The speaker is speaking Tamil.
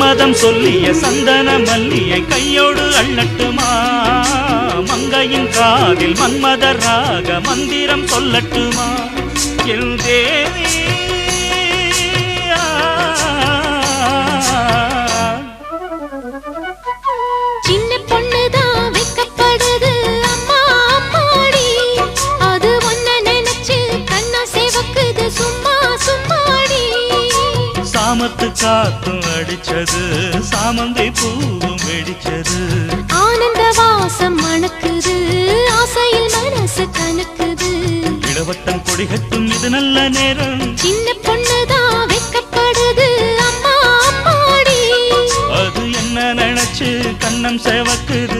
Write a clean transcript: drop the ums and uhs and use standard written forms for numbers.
மன்மதம் சொல்லிய சந்தன மல்லியை கையோடு அள்ளட்டுமா மங்கையின் காதில் மன்மத ராக மந்திரம் சொல்லட்டுமா என் தேவி சின்ன பொண்ணுதான் வைக்கப்படுது அம்மா அம்மாடி அது ஒன்ன நினைச்சு கண்ணா சேவக்குது சும்மா சும்மாடி சாமத்து காத்தும் அடிச்சது சாமந்தை பூவும் வெடிச்சது ஆனந்த வாசம் மணக்குது ஆசையில் மனசு கணக்குது இளவட்டம் கொடிகட்டும் இது நல்ல நேரம் சின்ன பொண்ணுதான் வைக்கப்படுது அம்மா அம்மாடி அது என்ன நினைச்சு கண்ணம் சேவக்குது